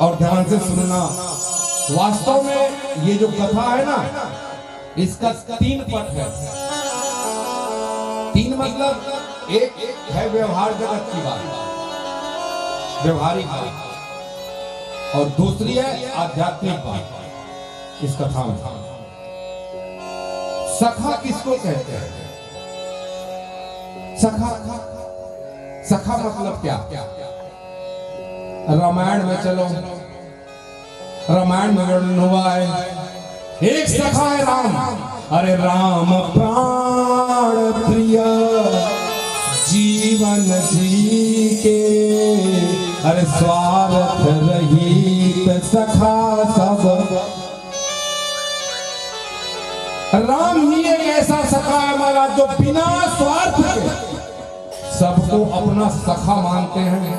और ध्यान से सुनना। वास्तव में ये जो कथा है ना, इसका 3 पट है। 3 मतलब एक है व्यवहार जगत की बात, व्यवहारिक बात, और दूसरी है आध्यात्मिक बात इस कथा में। सखा किसको कहते हैं? सखा, सखा मतलब क्या? रामायण में चलो, रामायण में वर्णन हुआ है, एक सखा है राम। अरे राम प्राण प्रिय जीवन जी के, अरे स्वार्थ रहित सखा सब। राम ही एक ऐसा सखा है हमारा जो बिना स्वार्थ के सबको अपना सखा मानते हैं।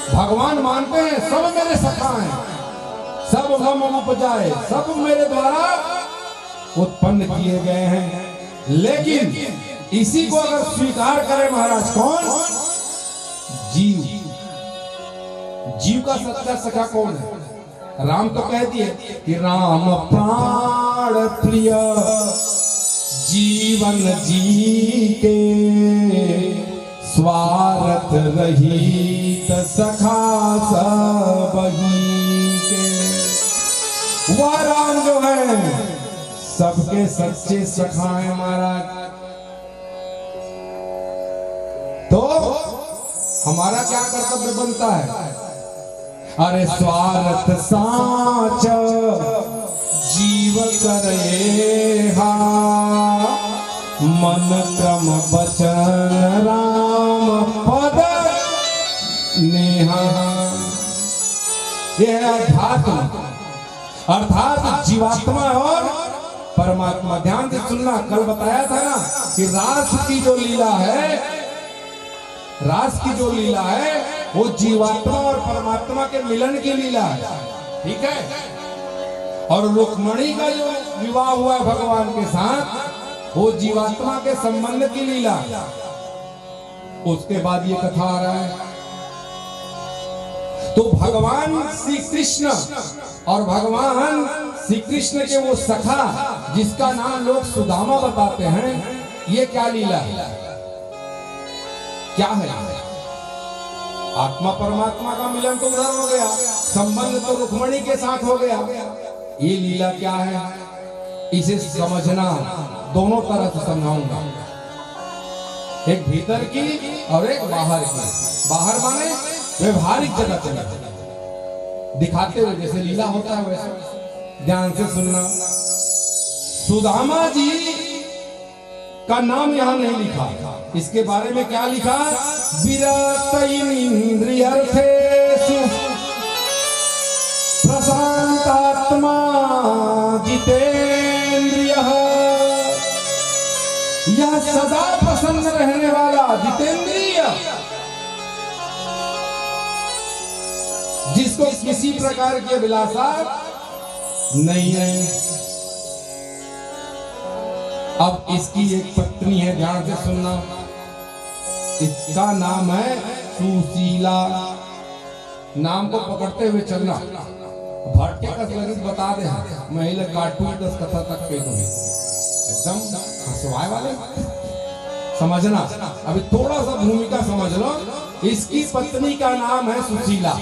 भगवान मानते हैं सब मेरे सखा हैं, सब हम उपजाए, सब मेरे द्वारा उत्पन्न किए गए हैं। लेकिन इसी को अगर स्वीकार करे महाराज कौन? जीव। जीव का सच्चा सखा कौन है? राम तो कह दिए कि राम प्राण प्रिय जीवन जी के, स्वार्थ रहित सखा सबही के। वह राम जो है सबके सच्चे सखा है महाराज। तो हमारा क्या कर्तव्य बनता है? अरे स्वार्थ साच जीव करे हा, मन क्रम बचन राम पद नेहा। यह अध्यात्म अर्थात जीवात्मा और परमात्मा। ध्यान से सुनना, कल बताया था ना कि रास की जो लीला है, रास की जो लीला है वो जीवात्मा और परमात्मा के मिलन की लीला है, ठीक है। और रुक्मणी का जो विवाह हुआ है भगवान के साथ, वो जीवात्मा के संबंध की लीला। उसके बाद ये कथा आ रहा है। तो भगवान श्री कृष्ण और भगवान श्री कृष्ण के वो सखा जिसका नाम लोग सुदामा बताते हैं, ये क्या लीला है? क्या है? आत्मा परमात्मा का मिलन तो उधर हो गया, संबंध तो रुक्मणी के साथ हो गया। ये लीला क्या है इसे समझना, दोनों तरह से समझाऊंगा, एक भीतर की और एक बाहर की। बाहर माने व्यवहारिक जगत में दिखाते हुए जैसे लीला होता है वैसे। ध्यान से सुनना। सुदामा जी का नाम यहां नहीं लिखा, इसके बारे में क्या लिखा? विरत इंद्रियर्थेषु प्रशांतात्मा जितेंद्रियः, यह सदा प्रसन्न रहने वाला जितेंद्रिय, जिसको किसी प्रकार की अभिलाषा नहीं है। अब इसकी एक पत्नी है, ध्यान से सुनना, इसका नाम है सुशीला। नाम को पकड़ते हुए चलना। भटके का लगित बता दे, महिला कार्टून 10 कथा तक के तुम्हें एकदम हंसवाए वाले समझना। अभी थोड़ा सा भूमिका समझ लो। इसकी पत्नी का नाम है सुशीला,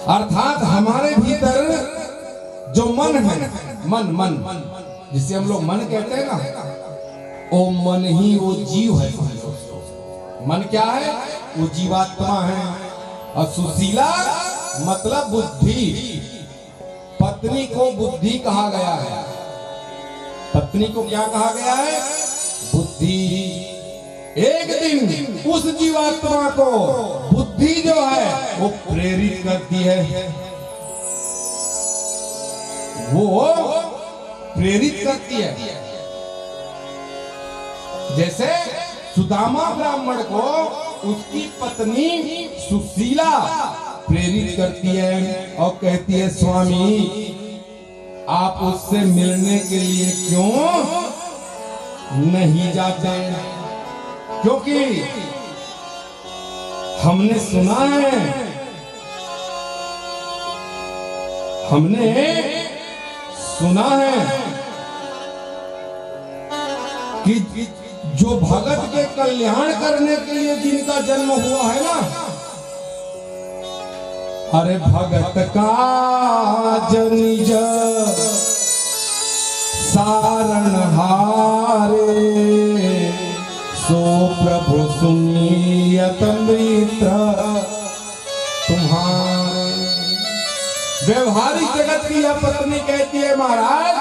अर्थात हमारे भीतर जो मन है, मन जिसे हम लोग मन कहते हैं ना, वो मन ही वो जीव है। मन क्या है? वो जीवात्मा है। और सुशीला मतलब बुद्धि। पत्नी को बुद्धि कहा गया है। पत्नी को क्या कहा गया है? बुद्धि। एक दिन उस जीवात्मा को बुद्धि जो है वो प्रेरित करती है, वो प्रेरित करती है। जैसे सुदामा ब्राह्मण को उसकी पत्नी सुशीला प्रेरित करती है और कहती है, स्वामी आप उससे मिलने के लिए क्यों नहीं जाते? क्योंकि हमने सुना है, हमने सुना है कि जो भगत के कल्याण करने के लिए जिनका जन्म हुआ है ना, अरे भगत का निज सारण हारे, सो प्रभु सुनियत मित्र तुम्हारे। व्यवहारिक जगत की यह पत्नी कहती है, महाराज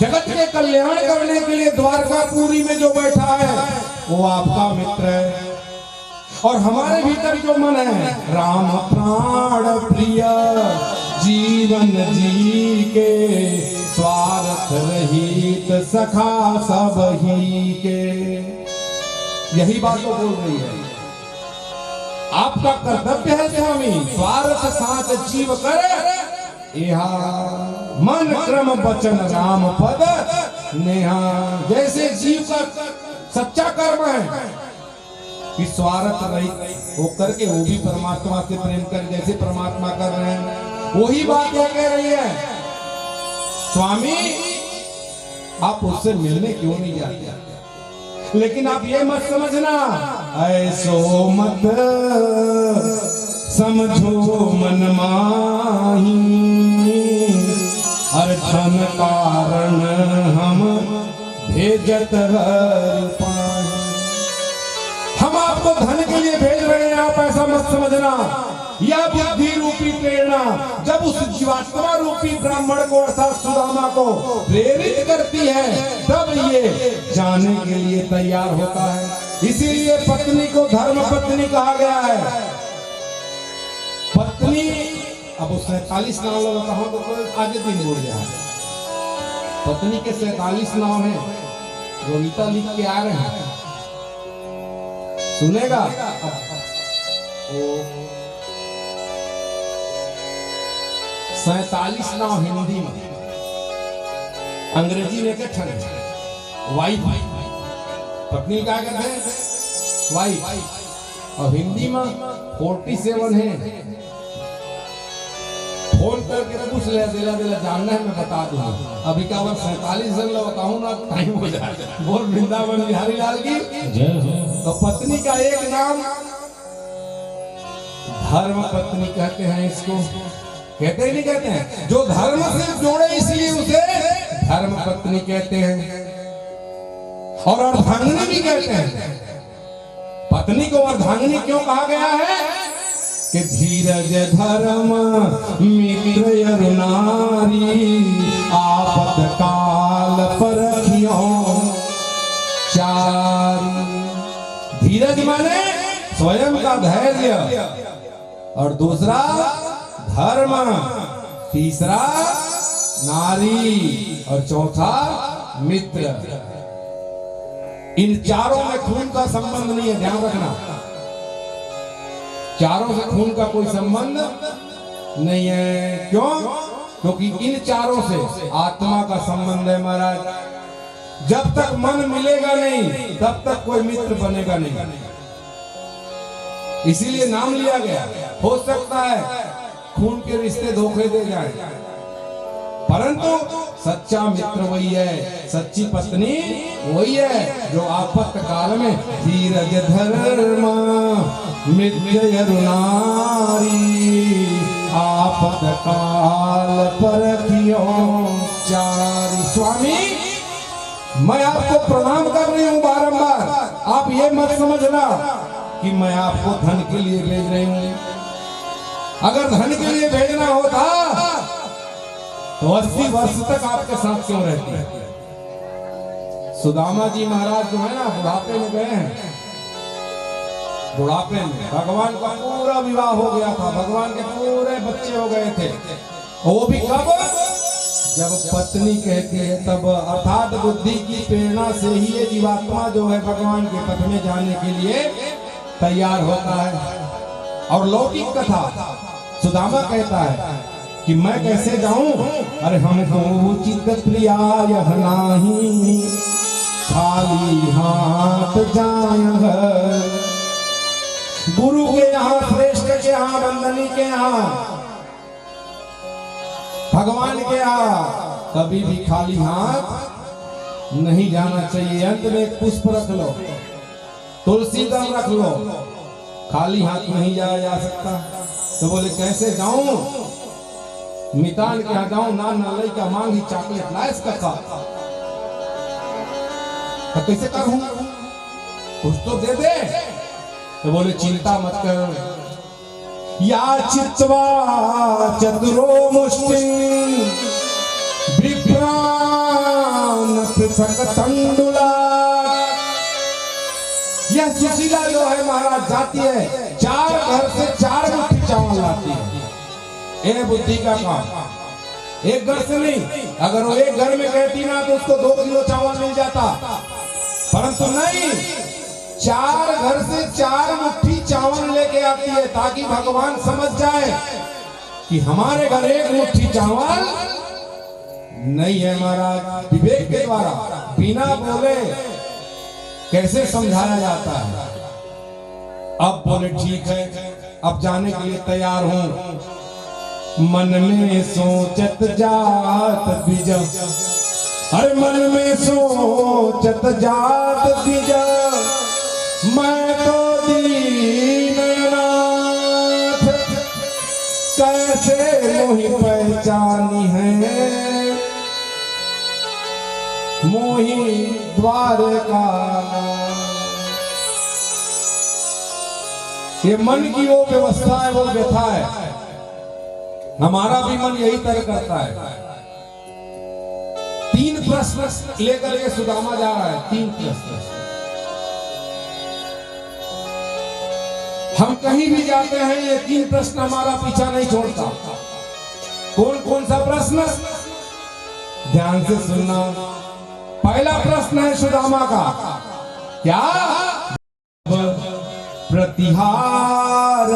जगत के कल्याण करने के लिए द्वारकापुरी में जो बैठा है वो आपका मित्र है, और हमारे भीतर जो मन है, राम प्राण प्रिय जीवन जी के, स्वार्थ रहित सखा सब ही के। यही बात तो बोल रही है। आपका कर्तव्य है स्वामी, स्वार्थ साथ जीव कर यहाँ, मन क्रम वचन राम पद नेहा। जैसे जीव का सच्चा कर्म है कि स्वार्थ रहित होकर के वो भी परमात्मा से प्रेम कर, जैसे परमात्मा कर रहे हैं, वही बात क्या कह रही है। स्वामी आप उससे मिलने क्यों नहीं जाते? लेकिन आप ये मत समझना, ऐसो मत समझो मन माही, अर्धन कारण हम भेजत हर पाही। हम आपको धन के लिए भेज रहे हैं, आप ऐसा मत समझना। यह बुद्धि रूपी प्रेरणा जब उस जीवात्मा रूपी ब्राह्मण को अर्थात सुदामा को प्रेरित करती है, तब ये जाने के लिए तैयार होता है। इसीलिए पत्नी को धर्म पत्नी कहा गया है। पत्नी, अब उस 47 नाम लगाता हूं तो आगे दिन बोल गया। पत्नी के 47 नाम है, रोहिता लिख के आ रहे हैं, सुनेगा। ओ 47 नाम हिंदी में, अंग्रेजी में क्या ठन वाइफ, पत्नी क्या कहते हैं वाइफ, और हिंदी में 47 है। फोन करके पूछ ले, दिला जानना है, मैं बता दूंगा। अभी का वर्ष 47 जन बताऊं ना, टाइम हो जाए। बोल वृंदावन बिहारी लाल की जय हो। तो पत्नी का एक नाम धर्म पत्नी कहते हैं। इसको कहते ही नहीं कहते हैं, जो धर्म से जोड़े इसलिए उसे धर्म पत्नी कहते हैं, और अर्धांगिनी भी कहते हैं। पत्नी को अर्धांगिनी क्यों कहा गया है कि धीरज धर्म मित्र यरु नारी, आपत काल परखियों चारी। धीरज माने स्वयं का धैर्य, और दूसरा धर्म, तीसरा नारी, और चौथा मित्र। इन चारों में खून का संबंध नहीं है, ध्यान रखना। चारों से खून का कोई संबंध नहीं है। क्यों? क्योंकि इन चारों से आत्मा का संबंध है महाराज। जब तक मन मिलेगा नहीं, तब तक कोई मित्र बनेगा नहीं। इसीलिए नाम लिया गया। हो सकता है खून के रिश्ते धोखे दे जाए, परंतु सच्चा मित्र वही है, सच्ची पत्नी वही है जो आफत काल में धीरज धर्म मित्र यरु नारी, आफत काल परखियों चारी। स्वामी मैं आपको प्रणाम कर रही हूँ बारंबार, आप ये मत समझना कि मैं आपको धन के लिए भेज रही हूँ। अगर धन के लिए भेजना होता तो 80 वर्ष तक आपके साथ क्यों रहती? सुदामा जी महाराज जो है ना, बुढ़ापे में गए हैं। बुढ़ापे में भगवान का पूरा विवाह हो गया था, भगवान के पूरे बच्चे हो गए थे। वो भी कब? जब पत्नी कहती है तब, अर्थात बुद्धि की प्रेरणा से ही ये जीवात्मा जो है भगवान के पथ में जाने के लिए तैयार होता है। और लौकिक कथा, सुदामा कहता है कि मैं कैसे जाऊं? अरे हम तो उचित प्रिया यह नाही, खाली हाथ जाय गुरु के यहाँ, श्रेष्ठ के यहाँ, वंदनी के यहाँ, भगवान के यहाँ कभी भी खाली हाथ नहीं जाना चाहिए। अंत में एक पुष्प रख लो, तुलसी दल रख लो, खाली हाथ नहीं जाया जा सकता। तो बोले कैसे जाऊं? मितान के यहाँ जाऊं, ना नालई का मांगी चॉकलेट लाइस का खा, तो कैसे करूं? कुछ तो दे दे। तो बोले चिंता मत कर, या चित्वा चतुरो मुष्टि विभ्रान पृथक तंडुला। यह सुशीला जो है महाराज जाती है, 4 घर से 4 मुट्ठी चावल लाती है। ए बुद्धि का काम, एक घर से नहीं। अगर वो एक घर में कहती ना तो उसको 2 किलो चावल मिल जाता, परंतु नहीं, 4 घर से 4 मुट्ठी चावल लेके आती है, ताकि भगवान समझ जाए कि हमारे घर 1 मुट्ठी चावल नहीं है। महाराज विवेक के द्वारा बिना बोले कैसे समझाया जाता है। अब बोले ठीक है, अब जाने के लिए तैयार हूं। मन में सोचत जात बीज, अरे मन में सोचत जात बीज, मैं तो दीननाथ कैसे मोहि पहचानी है, मोहि द्वारका। ये मन की वो व्यवस्था है, वो व्यथा है। हमारा भी मन यही तय करता है। 3 प्रश्न लेकर ये सुदामा जा रहा है, 3 प्रश्न। हम कहीं भी जाते हैं, ये 3 प्रश्न हमारा पीछा नहीं छोड़ता। कौन कौन सा प्रश्न? ध्यान से सुनना। पहला प्रश्न है सुदामा का, क्या? प्रतिहार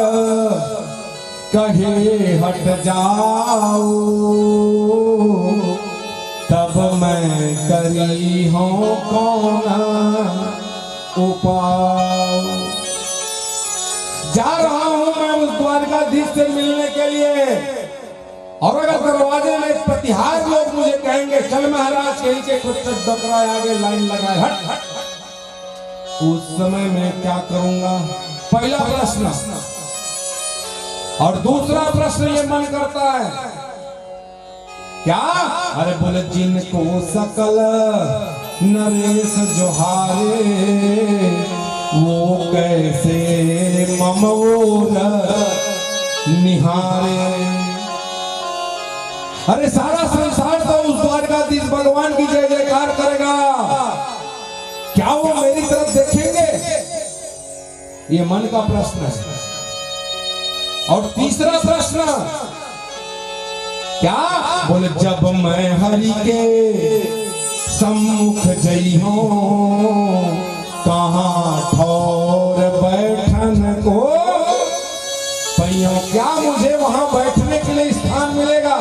कहे हट जाओ, तब मैं करी हूं कौन उपाय। जा रहा हूं मैं उस द्वारकाधीश से मिलने के लिए, और अगर दरवाजे में प्रतिहार लोग मुझे कहेंगे चल महाराज कहीं के कुछ डकराए आगे लाइन लगाए, हट हट, उस समय मैं क्या करूंगा? पहला प्रश्न। और दूसरा प्रश्न ये मन करता है, क्या? अरे बोले जिनको सकल नरेश जोहारे, वो कैसे मम ओर निहारे। अरे सारा संसार तो उस द्वारकाधीश भगवान की जय जयकार करेगा, क्या वो मेरी तरफ देखेंगे? ये मन का प्रश्न है। और तीसरा प्रश्न क्या? बोले जब मैं हरि के सम्मुख जई हूं, कहां ठौर बैठन को पैयों, क्या मुझे वहां बैठने के लिए स्थान मिलेगा?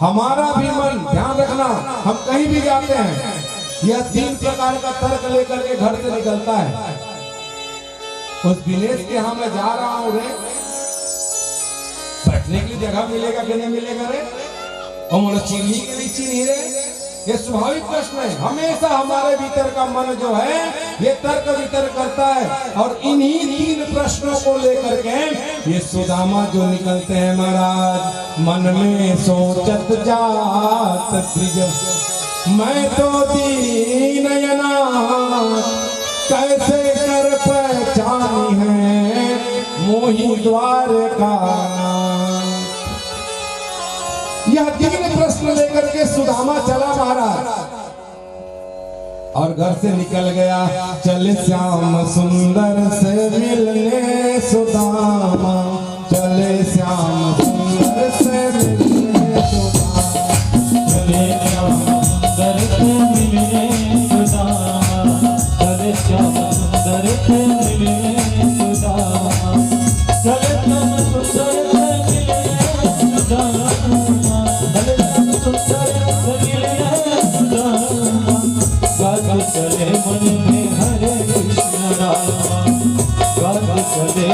हमारा भी मन, ध्यान रखना, हम कहीं भी जाते हैं, यह 3 प्रकार का तर्क लेकर के घर से निकलता है। उस दिनेश के यहाँ मैं जा रहा हूं रे, बैठने के लिए जगह मिलेगा कि नहीं मिलेगा रे? और मोला चीनी के लिए चीनी रे, ये स्वाभाविक प्रश्न है। हमेशा हमारे भीतर का मन जो है ये तर्क वितर्क करता है, और इन्हीं 3 प्रश्नों को लेकर के ये सुदामा जो निकलते हैं महाराज। मन में सोचत जात ब्रिज, मैं तो दीननाथ कैसे कर पहचानी है, मोहि द्वारका। यह 3 प्रश्न लेकर के सुदामा चला महाराज, और घर से निकल गया। चले श्याम सुंदर से मिलने सुदामा, चले श्याम सुंदर से मिलने सुदामा, चले श्याम सुंदर से मिलने सुदामा, चले श्याम सुंदर से मिलने सुदामा, चले श्याम सुंदर से मिलने सुदामा, चले मन में हरे कृष्ण रामा, चले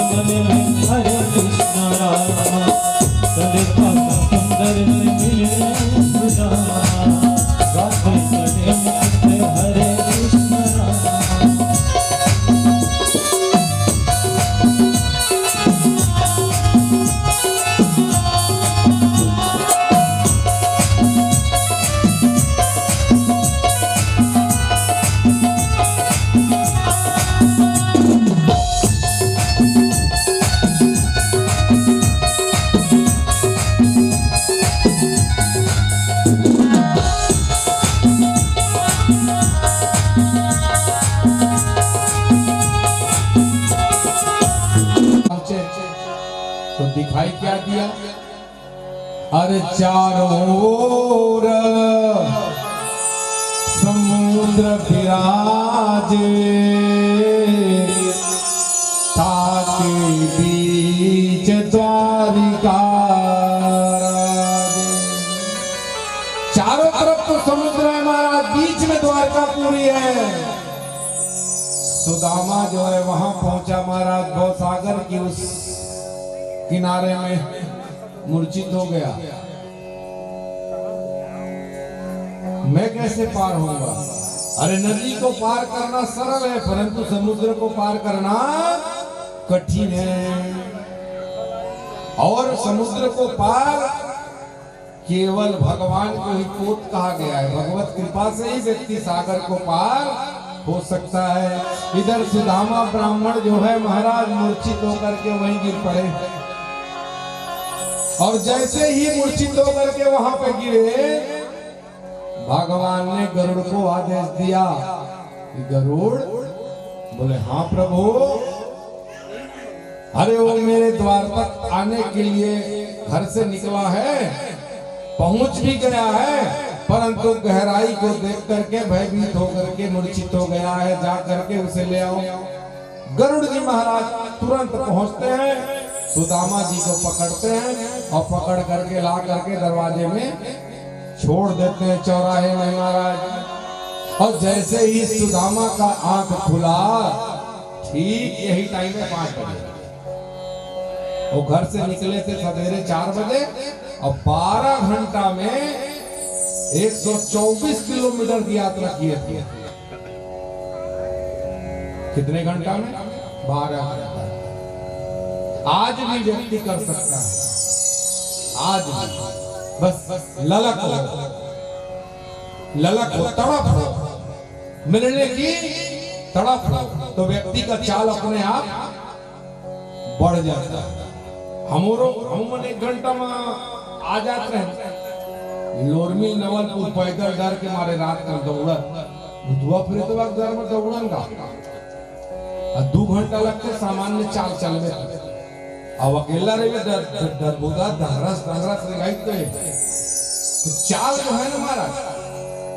पहुंचे तो दिखाई क्या दिया? अरे चारों ओर समुद्र विराजे, ताके बीच द्वारिका राजे। चारों तरफ तो समुद्र है महाराज, बीच में द्वारकापुरी है। सुदामा जो है वहां पहुंचा महाराज, भवसागर की उस किनारे में मूर्छित हो गया। मैं कैसे पार होऊंगा? अरे नदी को पार करना सरल है, परंतु समुद्र को पार करना कठिन है। और समुद्र को पार केवल भगवान को ही पोत कहा गया है। भगवत कृपा से ही व्यक्ति सागर को पार हो सकता है। इधर सुदामा ब्राह्मण जो है महाराज मूर्छित होकर के वहीं गिर पड़े, और जैसे ही मूर्छित होकर के वहां पे गिरे, भगवान ने गरुड़ को आदेश दिया कि गरुड़, बोले हाँ प्रभु। अरे वो मेरे द्वार तक आने के लिए घर से निकला है, पहुंच भी गया है, परंतु गहराई को देख करके भयभीत होकर के मूर्छित हो गया है, जा करके उसे ले आओ। गरुड़ जी महाराज तुरंत पहुंचते हैं, सुदामा जी को पकड़ते हैं और पकड़ करके ला करके दरवाजे में छोड़ देते हैं चौराहे में महाराज। और जैसे ही सुदामा का आंख खुला, ठीक यही टाइम में 5 बजे वो घर से निकले थे सवेरे 4 बजे, और 12 घंटा में 124 किलोमीटर की यात्रा किए थे। कितने घंटा में? 12 घंटा। आज भी व्यक्ति कर सकता है, आज भी। बस ललक हो, तड़प हो, मिलने की तड़प हो, तो व्यक्ति का चाल अपने आप बढ़ जाता है। हम 1 घंटा में आ जाते हैं। लोरमी नवलपुर पैदल डर के मारे रात में दौड़त, बुधवा फिर तो घर में दौड़न का 2 घंटा लगते सामान्य चाल चलवे। अब अकेला रहे डरबुदा दहरस रही तो चाल जो है ना महाराज,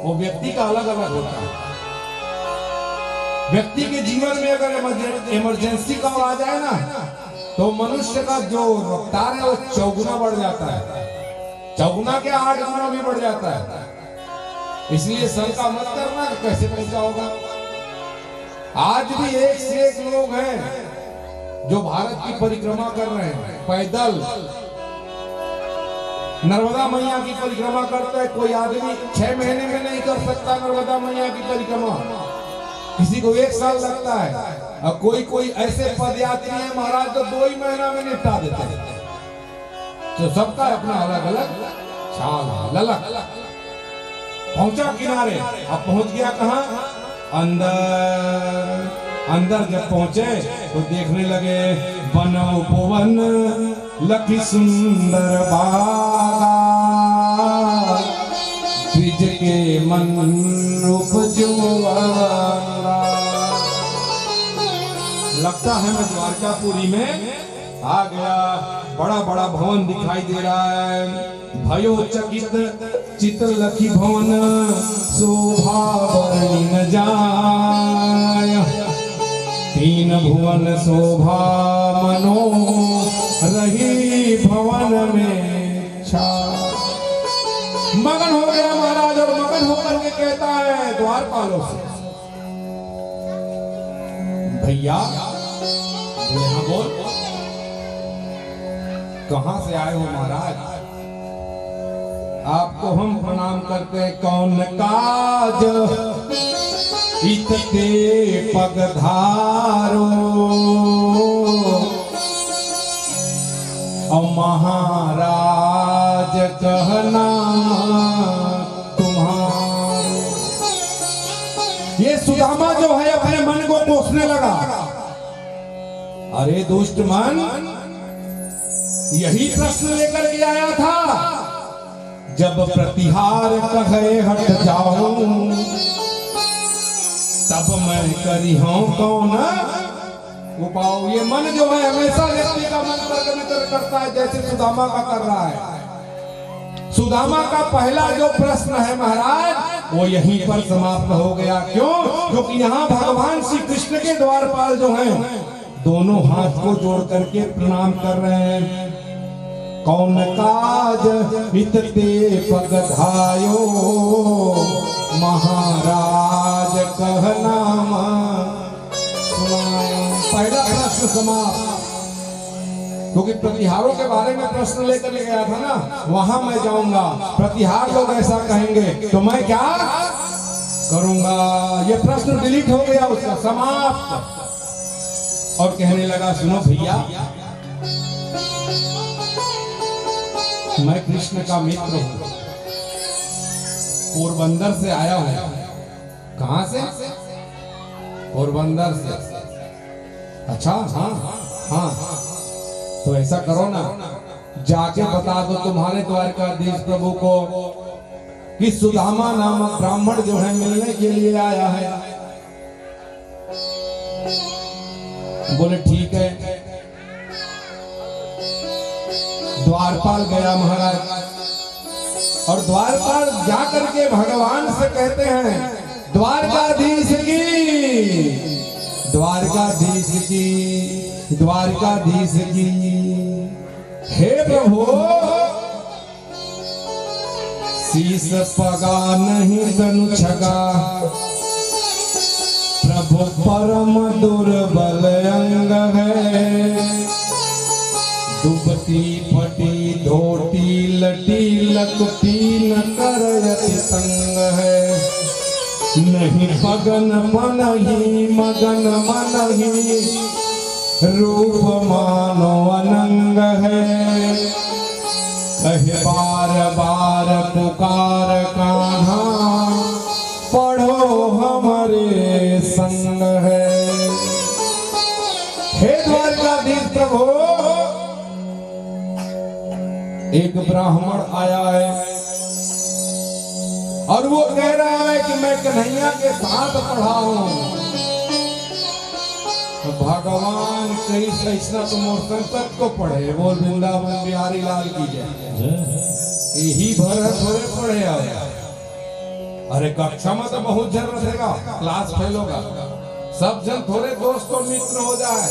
वो व्यक्ति का अलग अलग होता है। व्यक्ति के जीवन में अगर इमरजेंसी का आ जाए ना, तो मनुष्य का जो रफ्तार है वो 4 गुना बढ़ जाता है, 4 गुना के 8 गुना भी बढ़ जाता है। इसलिए शंका मत करना कि कैसे पहुंचा होगा। आज भी एक से एक लोग हैं जो भारत की परिक्रमा कर रहे हैं पैदल। नर्मदा मैया की परिक्रमा करता है कोई आदमी 6 महीने में नहीं कर सकता नर्मदा मैया की परिक्रमा, किसी को 1 साल लगता है, और कोई ऐसे पदयात्री हैं महाराज तो 2 ही महीना में निपटा देते हैं। तो सबका अपना अलग अलग चाल है, ललक। पहुंचा किनारे, अब पहुंच गया कहां? अंदर जब पहुंचे तो देखने लगे वन उपवन लखी सुंदर बागा, द्विज के मन उपजुआ। लगता है मैं द्वारकापुरी में आ गया। बड़ा बड़ा भवन दिखाई दे रहा है, भयो चकित चित लखी भवन, शोभा वर्णि न जाय, 3 भुवन शोभा मनो रही भवन में छाय। मगन हो गया महाराज, और मगन होकर के कहता है द्वारपालों से, भैया यहाँ बोल, कहां से आए हो महाराज? आपको हम प्रणाम करते हैं। कौन काज इतते पगधारो, और महाराज कहना तुम्हारो। ये सुदामा जो है अपने मन को कोसने लगा। अरे दुष्ट मन, यही प्रश्न लेकर के आया था, जब प्रतिहार कहे हट जाऊं, तब मैं करी हूं कौन वो पाओ। ये मन जो है हमेशा व्यक्ति का मन तर्क वितर्क करता है, जैसे सुदामा का कर रहा है। सुदामा का पहला जो प्रश्न है महाराज, वो यहीं पर समाप्त हो गया। क्यों? क्योंकि यहाँ भगवान श्री कृष्ण के द्वारपाल जो हैं, दोनों हाथ को जोड़ करके प्रणाम कर रहे हैं। कौन काज इतते पगधायो, महाराज कहनामा सुनायो। पहला प्रश्न समाप्त। क्योंकि प्रतिहारों के बारे में प्रश्न लेकर ले गया था ना, वहां मैं जाऊंगा, प्रतिहार लोग ऐसा कहेंगे तो मैं क्या करूंगा। ये प्रश्न डिलीट हो गया, उसका समाप्त। और कहने लगा, सुनो भैया, मैं कृष्ण का मित्र हूं, पोरबंदर से आया हूं। कहां से? पोरबंदर से। अच्छा, हाँ हाँ, तो ऐसा करो ना, जाके बता दो तुम्हारे द्वारकाधीश प्रभु को कि सुदामा नामक ब्राह्मण जो है मिलने के लिए आया है। बोले ठीक है। द्वारपाल गया महाराज, और द्वारपाल जा करके भगवान से कहते हैं, द्वारकाधीश की, द्वारकाधीश की, द्वारकाधीश की, हे प्रभु, शीस पगा नहीं तनु छगा, प्रभु परम दुर्बल अंग है, डूबती फटी धोती लटी लकटी न करयति संग है, नहीं पगन मन ही मगन मन ही, रूप मानो अनंग है, कहे बार बार पुकार कान्हा, पढ़ो हमारे संग है। हे द्वारकाधीश प्रभु, एक ब्राह्मण आया है और वो कह रहा है कि मैं कन्हैया के साथ पढ़ा हूं। तो भगवान कई सैसना तो मोर संकट को पढ़े, बोल वृंदावन बिहारी लाल की जय। यही भर थोड़े पढ़े आया। अरे कक्षा में तो बहुत जन रहेगा, क्लास फेल होगा, सब जन थोड़े दोस्त और मित्र हो जाए।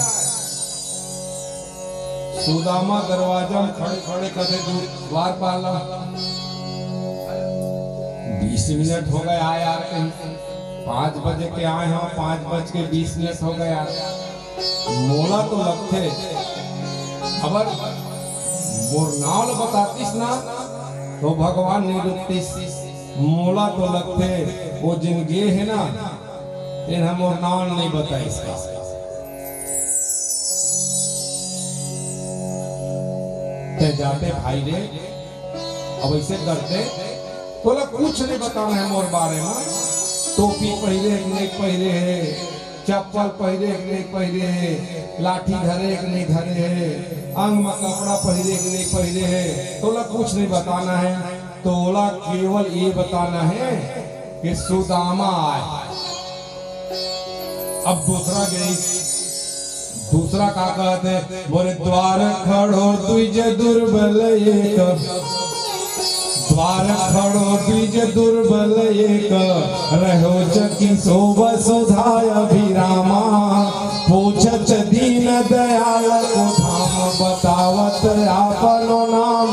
सुदामा दरवाजा में खड़े खड़े कदे द्वारपाल 20 मिनट हो गए आए यार, 5 बजे के आए हैं, 5:20 हो गए यार। मोला तो लगते खबर मोर नाव बतातीस ना तो भगवान नहीं रुकतीस। मोला तो लगते वो जिन गे है ना, इन हम मोर नाव नहीं बताइस। जाते भाई रे, अब ऐसे करते तो कुछ नहीं बताना है मोर बारे में। टोपी पहरे एक नहीं पहरे है, चप्पल पहरे एक नहीं पहरे है, लाठी धरे एक नहीं धरे है, अंग में कपड़ा पहरे एक नहीं पहरे है, तोला कुछ नहीं बताना है। तोला केवल ये बताना है कि सुदामा आए। अब दूसरा गई, दूसरा का कहते, बोले द्वार खड़ो तुझ दुर्बल एक, द्वार खड़ो तुझ दुर्बल एक, रहो जकी शोभा सुधाय अभिरामा, पूछत दीन दयाल को धाम, बतावत आपनो नाम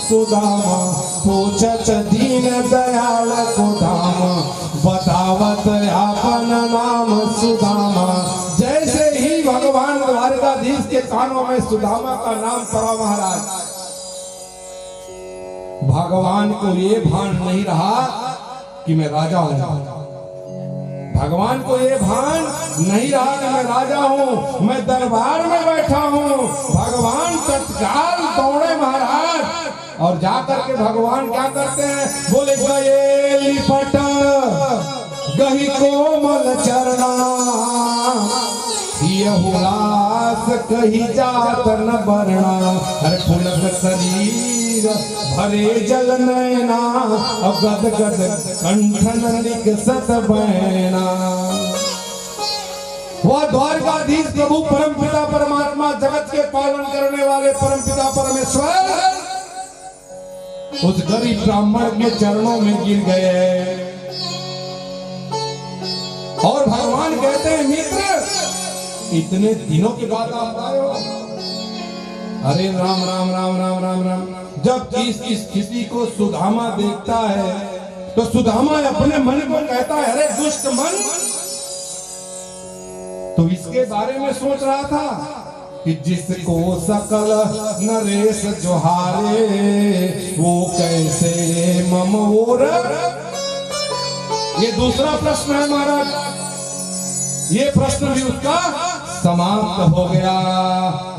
सुदामा, पूछत दीन दयाल को धाम, बतावत आपन नाम सुदामा। जैसे ही भगवान द्वारकाधीश के कानों में सुदामा का नाम पड़ा महाराज, भगवान को ये भान नहीं रहा कि मैं राजा हूं। भगवान को ये भान नहीं रहा कि मैं राजा हूं, मैं दरबार में बैठा हूं। भगवान तत्काल दौड़े महाराज, और जाकर के भगवान क्या करते हैं, बोले गए लिपट गही कोमल चरना, यहुलास कही जात न बरना, हर फुलक शरीर भरे जल नैना, गद गद कंठन निकसत बैना। वह द्वारकाधीश प्रभु परमपिता परमात्मा जगत के पालन करने वाले परमपिता परमेश्वर उस गरीब ब्राह्मण के चरणों में गिर गए और भगवान कहते हैं, मित्र इतने दिनों के बाद आप आए हो। अरे राम राम राम राम राम राम। जब इस स्थिति को सुदामा देखता है तो सुदामा अपने मन को कहता है, अरे दुष्ट मन, तो इसके बारे में सोच रहा था कि जिसको सकल नरेश जोहारे वो कैसे मम ओर। ये दूसरा प्रश्न है महाराज, ये प्रश्न भी उसका समाप्त हो गया।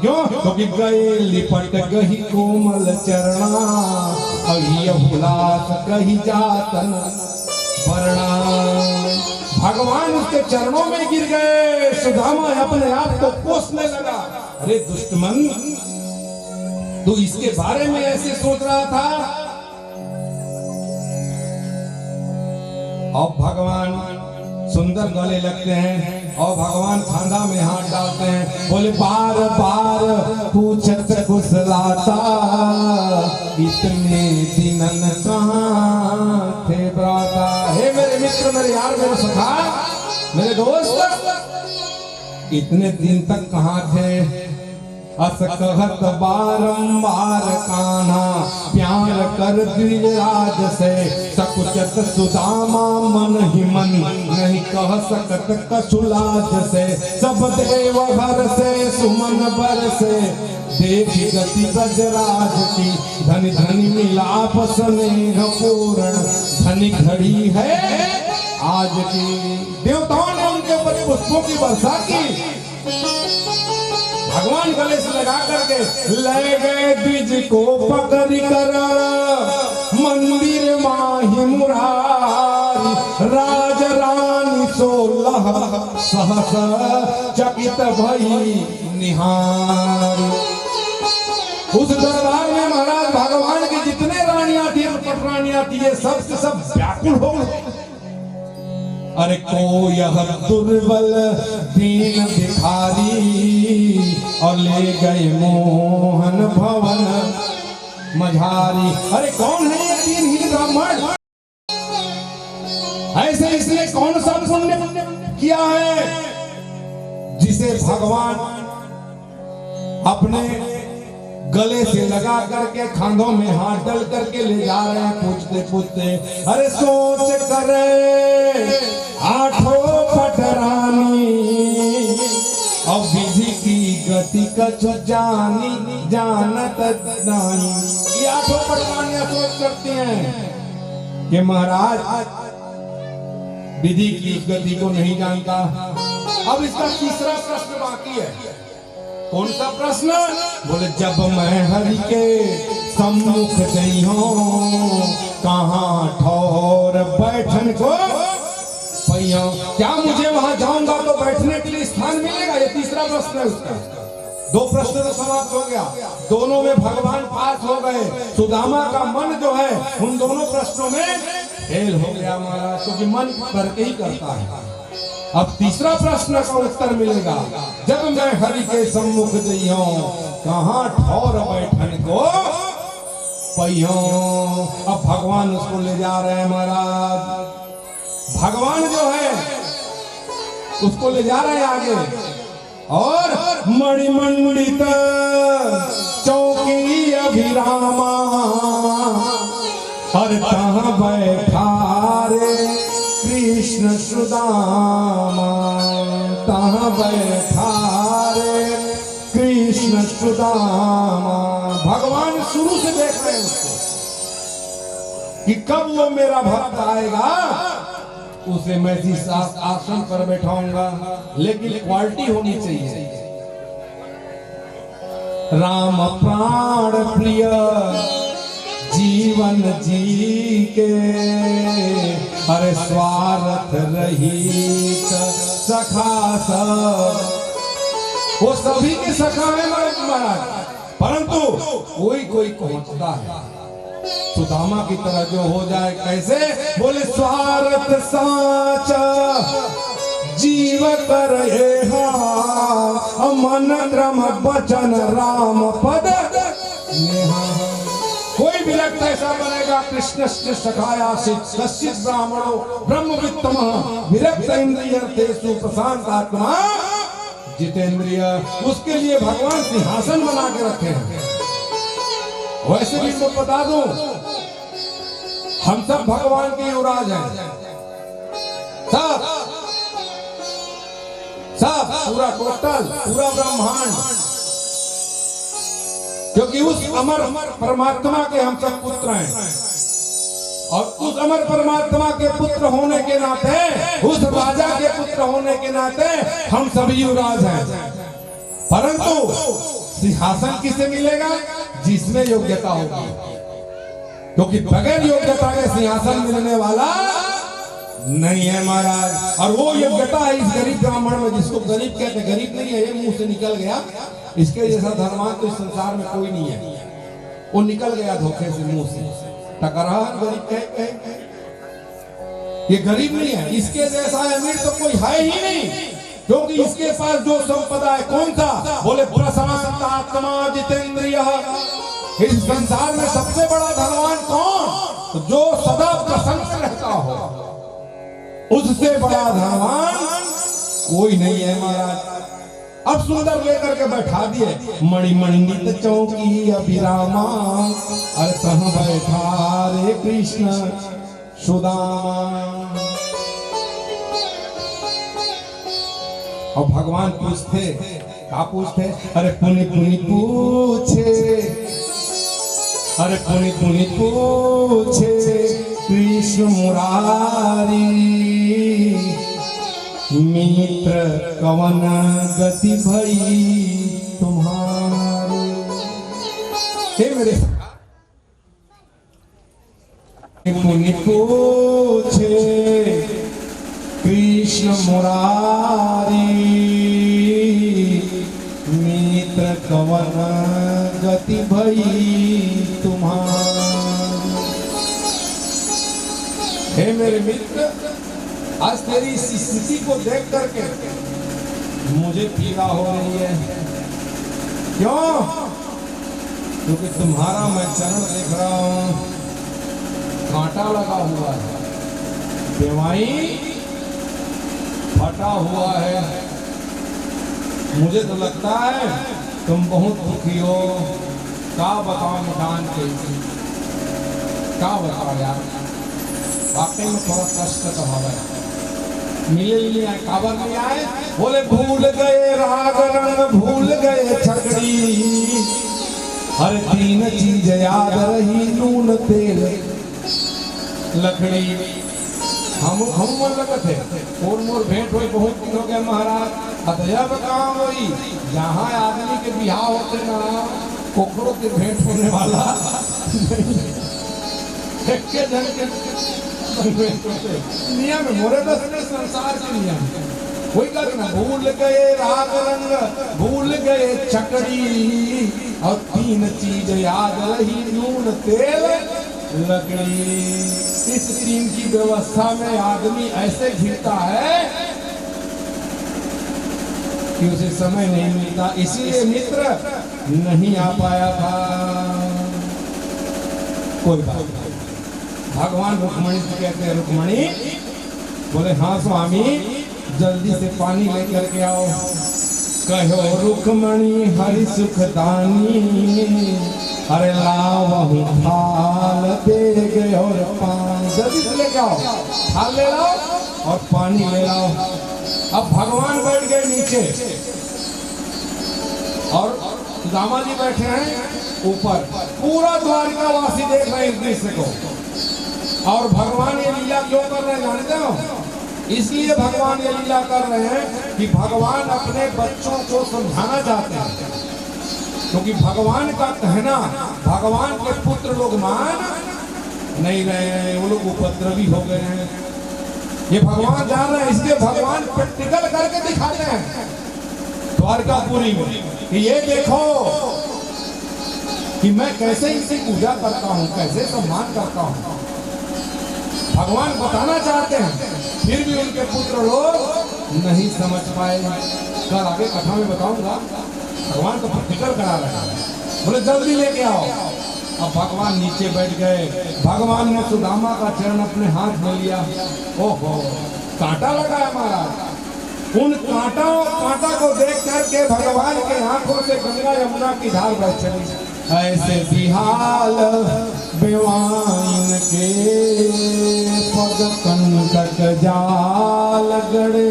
क्यों? क्योंकि गए लिपट गही कोमल चरणा, अहिलास कही जातन वर्णा। भगवान उसके चरणों में गिर गए। सुदामा अपने आप को कोसने लगा, अरे दुष्टमन, तू इसके बारे में ऐसे सोच रहा था। अब भगवान सुंदर गले लगते हैं और भगवान खांदा में हाथ डालते हैं, बोले बार बार पूछत कुशलाता, इतने दिनन कहाँ थे ब्राता। हे मेरे मित्र, मेरे यार, मेरे सखा, मेरे दोस्त, इतने दिन तक कहाँ थे। अस कहत बारंबार कान्हा, प्यार कर द्विजराज से, सकुचत सुदामा मन ही मन, नहीं कह सकत कछुलाज से। सब देव घर से सुमन बर से, देखी गति ब्रजराज की, धन धन मिलाप स्नेह पूर्ण, धनी घड़ी है आज की। देवताओं ने उनके ऊपर पुष्पों की वर्षा की। भगवान गले से लगा करके ले गए द्विज को पकड़ कर, मंदिर माही मुरारी, राज रानी 16 सहस चकित भई निहारी। उस दरबार में महाराज भगवान की जितने रानियां थी, पटरानियां थी, ये सब से सब व्याकुल हो गए। अरे को यह दुर्बल दीन भिखारी, और ले गए मोहन भवन मझारी। अरे कौन है ये दीनहीन ब्राह्मण? ऐसे इसने कौन सा पुण्य किया है जिसे भगवान अपने गले से लगा करके खांधों में हाथ डाल करके ले जा रहे हैं, पूछते पूछते। अरे सोच करे आठों पटरानी, अब विधि की गति कछु जानी जानत नहीं। ये आठों पटरानियां सोच करती हैं कि महाराज विधि की गति को नहीं जानता। अब इसका तीसरा प्रश्न बाकी है। कौन सा प्रश्न? बोले जब मैं हरि के सम्मुख गई हूँ, कहाँ ठौर बैठन को पैया। क्या मुझे वहां जाऊंगा तो बैठने के लिए स्थान मिलेगा? ये तीसरा प्रश्न है उसका। दो प्रश्न तो समाप्त हो गया, दोनों में भगवान पास हो गए। सुदामा का मन जो है उन दोनों प्रश्नों में फेल हो गया महाराज, क्योंकि मन करके ही करता है। अब तीसरा प्रश्न का उत्तर मिलेगा, जब मैं हरि के सम्मुख जइयो, कहाँ ठौर बैठन को पैयो। अब भगवान उसको ले जा रहे हैं महाराज। भगवान जो है उसको ले जा रहे हैं आगे, और मणिमंडित चौकी अभिरामा, और तहाँ बैठा रे कृष्ण सुदामा, तहाँ बैठा रे कृष्ण सुदामा। भगवान शुरू से देख रहे हैं उसको कि कब वो मेरा भक्त आएगा, उसे मैं जिस आसन पर बैठाऊंगा, लेकिन क्वालिटी होनी चाहिए। राम प्राण प्रिय जीवन जी के, अरे स्वार्थ रहित सखा सब। वो सभी के सखा है महाराज, परंतु कोई कोई पहुंचता है सुदामा की तरह जो हो जाए। कैसे? बोले स्वार्थ साचा जीव कर मन क्रम वचन राम पद नेहा। कोई भी व्यक्ति ऐसा बनेगा कृष्ण सखाया कश्चित ब्राह्मणो ब्रह्मवित्तम विरक्त इंद्रियर्थेषु प्रशांत आत्मा जितेंद्रिय। उसके लिए भगवान सिंहासन बना के रखे हैं। वैसे भी तो बता दूं, हम सब भगवान के युवराज हैं, सब सब पूरा टोटल पूरा ब्रह्मांड, क्योंकि उस अमर परमात्मा के हम सब पुत्र हैं। और उस अमर परमात्मा के पुत्र होने के नाते, उस राजा के पुत्र होने के नाते हम सभी युवराज हैं। परंतु सिंहासन किसे मिलेगा? जिसमें योग्यता होगी, क्योंकि बगैर योग्यता के सिंहासन मिलने वाला नहीं है महाराज। और वो योग्यता है इस गरीब ब्राह्मण में, जिसको गरीब कहते, गरीब नहीं है, ये मुंह से निकल गया, इसके जैसा धर्मान तो इस संसार में कोई नहीं है। वो निकल गया धोखे से, मुंह से टकरा गरीब कहे। ये गरीब नहीं है, इसके जैसा अमीर तो कोई है ही नहीं, क्योंकि इसके पास जो संपदा है कौन सा? बोले प्रशांत आत्मा जितेंद्रिय। इस संसार में सबसे बड़ा धनवान कौन? जो सदा प्रसन्न रहता हो, उससे बड़ा धनवान कोई नहीं है महाराज। अब सुंदर लेकर के बैठा दिए, मणिमंडित चौकी अभिरामा, अरे तहाँ बैठा रे कृष्ण सुदामा। और भगवान पूछते, क्या पूछते? अरे पुनि पुनि पूछे, अरे पुनि पुनि पूछे कृष्ण मुरारी, मित्र कवन गति भई तुम्हारी। हे मेरे पुनि पूछे कृष्ण मुरारी, मित्र कवन गति भई तुम्हारी। हे मेरे मित्र, आज तेरी इस स्थिति को देख करके मुझे पीड़ा हो रही है। क्यों? क्योंकि तुम्हारा मैं चरण देख रहा हूं, कांटा लगा हुआ है, देवाई फटा हुआ है। मुझे तो लगता है तुम बहुत दुखी हो। क्या बताओ निदान के, क्या बताओ यार, वाकई में थोड़ा कष्ट तो है। मिले ही नहीं आए, काबर नहीं आए? बोले भूल गए राग रंग, भूल गए छकड़ी, हर तीन चीज याद रही, नून तेल लकड़ी। हम मन लगे थे, और मोर भेंट हुई बहुत दिन हो गए महाराज। अतयब काम हुई, जहाँ आदमी के बिहार होते ना, कोकरों के भेंट होने वाला नियम मोरे बस संसार के नियम। कोई करना, भूल गए राग रंग, भूल गए छकड़ी, और तीन चीज याद रही, नून तेल लकड़ी। इस तीन की व्यवस्था में आदमी ऐसे घिरता है कि उसे समय नहीं मिलता। इसीलिए मित्र नहीं आ पाया था। कोई बात नहीं। भगवान रुक्मणी से कहते हैं, रुक्मणी बोले हाँ स्वामी, जल्दी से पानी लेकर के आओ। कहो रुक्मणी हरि सुख दानी, अरे लावहु थाल दे गए और पानी। जल्दी से लेके आओ, थाल ले लाओ और पानी ले लाओ। अब भगवान बैठ गए नीचे और सुदामा जी बैठे हैं ऊपर। पूरा द्वारिकावासी देख रहे हैं इस दृश्य को। और भगवान ये लीला क्यों कर रहे हैं जानते हो? इसलिए भगवान ये लीला कर रहे हैं कि भगवान अपने बच्चों को समझाना चाहते हैं। क्योंकि भगवान का कहना भगवान के पुत्र लोग मान नहीं रहे हैं, वो लोग उपद्रवी हो गए हैं। ये भगवान जान रहे हैं, इसलिए भगवान प्रैक्टिकल करके दिखाते हैं द्वारकापुरी में कि ये देखो कि मैं कैसे इनकी पूजा करता हूँ, कैसे सम्मान करता हूँ। भगवान बताना चाहते हैं, फिर भी उनके पुत्र लोग नहीं समझ पाए। कल आगे कथा में बताऊंगा, भगवान तो फिक्र करा रहे हैं, बोले जल्दी लेके आओ। अब भगवान नीचे बैठ गए, भगवान ने सुदामा का चरण अपने हाथ में लिया। ओहो, कांटा लगा है महाराज। उन कांटा को देख करके भगवान के आंखों से गंगा यमुना की धार बह चली। ऐसे बिहाल बेवाइन के पग कंटक जाल गड़े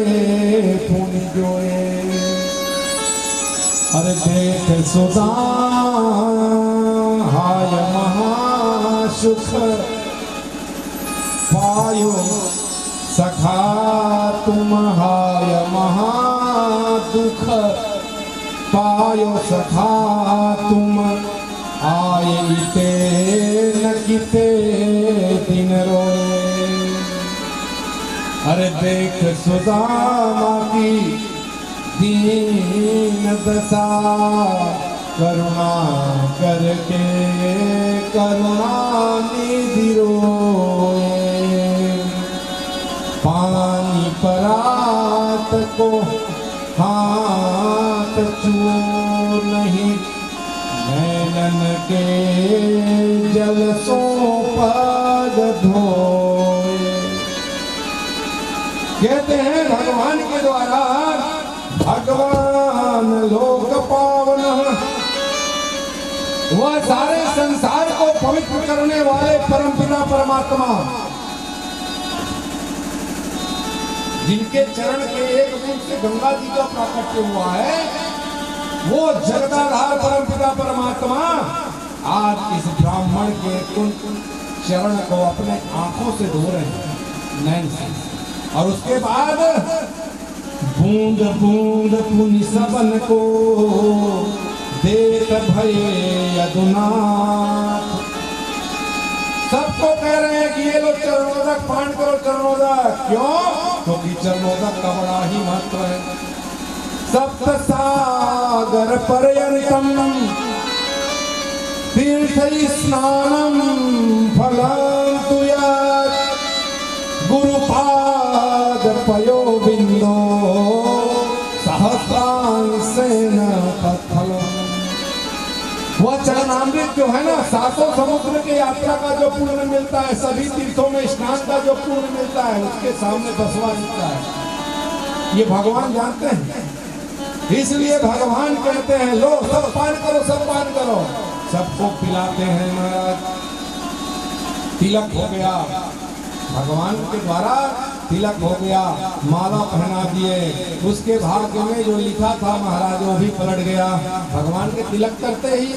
पुन जोए। अरे देख सुदा हाय महासुख पायो सखा तुम हाय महादुख पायो सखा तुम आए इते न किते दिन रोए। अरे देख सुदामा की दीन दशा करुणा करके करुणा निधि रोए। पानी परात को हाथ छुओ नहीं, नैनन के जल सो पग धोए। कहते हैं भगवान के द्वारा भगवान लोक पावन, वह सारे संसार को पवित्र करने वाले परमपिता परमात्मा, जिनके चरण के एक बूंद से गंगा जी का प्राकट्य हुआ है, वो जगदाधार परमपिता परमात्मा आज इस ब्राह्मण के चरण को अपने आंखों से धो रहे हैं, नैन से। और उसके बाद बूंद बूंद पुनि सबन को देत भये यदुनाथ। सबको कह रहे हैं कि ये लोग चरणोदक पान करो, चरणोदक। क्यों? क्योंकि चरणोदक का बड़ा ही महत्व है। सप्त सागर पर्यंतम तीर्थ स्नानम फलं तुयात् गुरुपाद पयो बिंदो सहस्रांशेन तत्फलम्। वह चरणामृत जो है ना, सातों समुद्र के यात्रा का जो पुण्य मिलता है, सभी तीर्थों में स्नान का जो पुण्य मिलता है, उसके सामने 10वां मिलता है। ये भगवान जानते हैं, इसलिए भगवान कहते हैं लो सब पान करो, सब पान करो। सबको पिलाते हैं महाराज। तिलक हो गया, भगवान के द्वारा तिलक हो गया, माला पहना दिए। उसके भाग्य में जो लिखा था महाराज वो भी पलट गया। भगवान के तिलक करते ही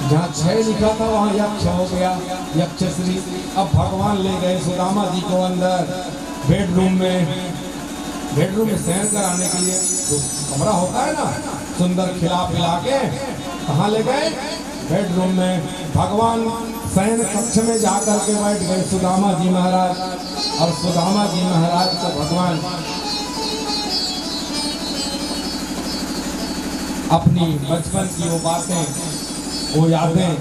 जहाँ 6 लिखा था वहाँ यक्ष हो गया, यक्षश्री। अब भगवान ले गए सुदामा जी को अंदर बेडरूम में शयन कराने के लिए। तो कमरा होता है ना, सुंदर खिला पिला के कहाँ ले गए? बेडरूम में। भगवान शयन कक्ष में जाकर के बैठ गए सुदामा जी महाराज। और सुदामा जी महाराज को भगवान अपनी बचपन की वो बातें, वो यादें